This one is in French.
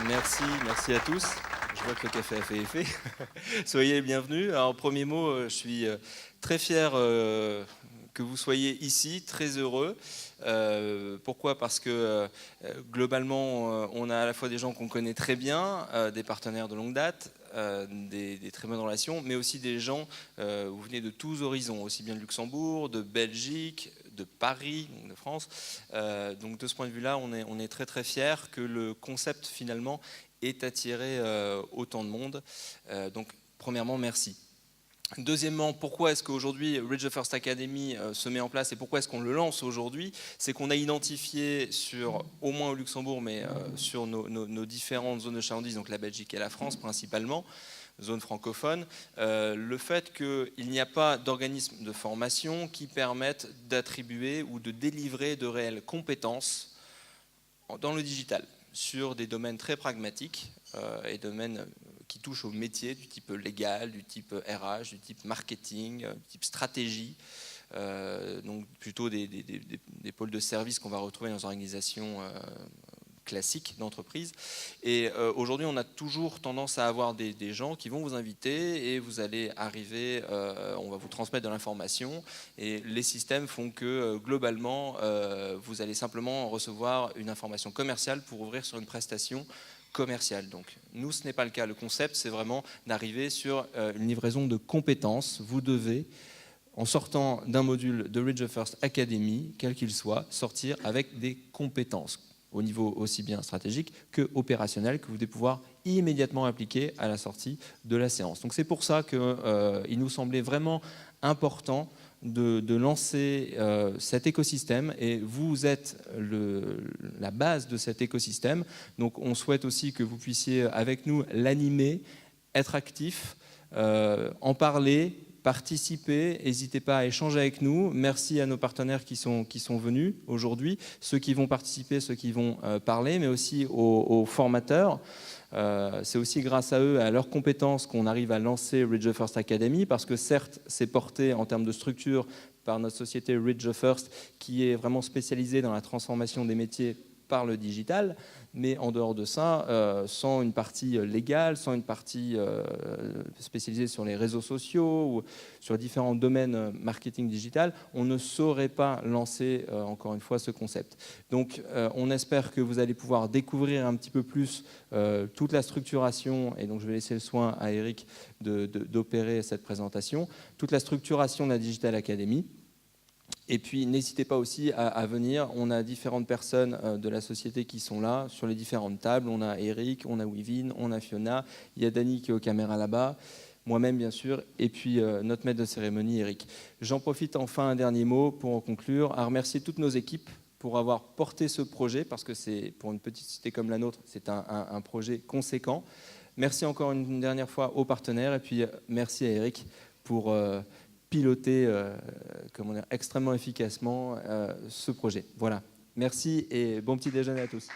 Merci à tous. Je vois que le café a fait effet. Soyez les bienvenus. Alors, en premier mot, je suis très fier que vous soyez ici, très heureux. Pourquoi? Parce que globalement, on a à la fois des gens qu'on connaît très bien, des partenaires de longue date, des très bonnes relations, mais aussi des gens, vous venez de tous horizons, aussi bien de Luxembourg, de Belgique, de Paris, donc de France. Donc de ce point de vue-là, on est très très fiers que le concept finalement ait attiré autant de monde. Donc premièrement, merci. Deuxièmement, pourquoi est-ce qu'aujourd'hui Reach the First Academy se met en place et pourquoi est-ce qu'on le lance aujourd'hui? C'est qu'on a identifié sur, au moins au Luxembourg, mais sur nos différentes zones de chalandise, donc la Belgique et la France principalement, zone francophone, le fait qu'il n'y a pas d'organisme de formation qui permettent d'attribuer ou de délivrer de réelles compétences dans le digital sur des domaines très pragmatiques et domaines qui touchent au métier du type légal, du type RH, du type marketing, du type stratégie, donc plutôt des pôles de service qu'on va retrouver dans les organisations classiques d'entreprise. Et aujourd'hui, on a toujours tendance à avoir des gens qui vont vous inviter et vous allez arriver, on va vous transmettre de l'information et les systèmes font que globalement, vous allez simplement recevoir une information commerciale pour ouvrir sur une prestation commerciale. Donc nous, ce n'est pas le cas. Le concept, c'est vraiment d'arriver sur une livraison de compétences. Vous devez, en sortant d'un module de Reach the First Academy, quel qu'il soit, sortir avec des compétences au niveau aussi bien stratégique que opérationnel, que vous devez pouvoir immédiatement appliquer à la sortie de la séance. Donc c'est pour ça qu'il nous semblait vraiment important de lancer cet écosystème et vous êtes la base de cet écosystème. Donc on souhaite aussi que vous puissiez avec nous l'animer, être actif, en parler, participer, n'hésitez pas à échanger avec nous. Merci à nos partenaires qui sont venus aujourd'hui, ceux qui vont participer, ceux qui vont parler, mais aussi aux formateurs. C'est aussi grâce à eux, à leurs compétences, qu'on arrive à lancer Reach the First Academy, parce que certes, c'est porté en termes de structure par notre société Reach the First, qui est vraiment spécialisée dans la transformation des métiers par le digital, mais en dehors de ça, sans une partie légale, sans une partie spécialisée sur les réseaux sociaux ou sur différents domaines marketing digital, on ne saurait pas lancer, encore une fois, ce concept. Donc, on espère que vous allez pouvoir découvrir un petit peu plus toute la structuration, et donc je vais laisser le soin à Eric d'opérer cette présentation, toute la structuration de la Digital Academy. Et puis, n'hésitez pas aussi à venir. On a différentes personnes de la société qui sont là, sur les différentes tables. On a Eric, on a Wivine, on a Fiona. Il y a Dani qui est aux caméras là-bas. Moi-même, bien sûr. Et puis, notre maître de cérémonie, Eric. J'en profite enfin un dernier mot pour en conclure, à remercier toutes nos équipes pour avoir porté ce projet, parce que c'est, pour une petite société comme la nôtre, c'est un projet conséquent. Merci encore une dernière fois aux partenaires. Et puis, merci à Eric pour piloter extrêmement efficacement ce projet. Voilà. Merci et bon petit déjeuner à tous.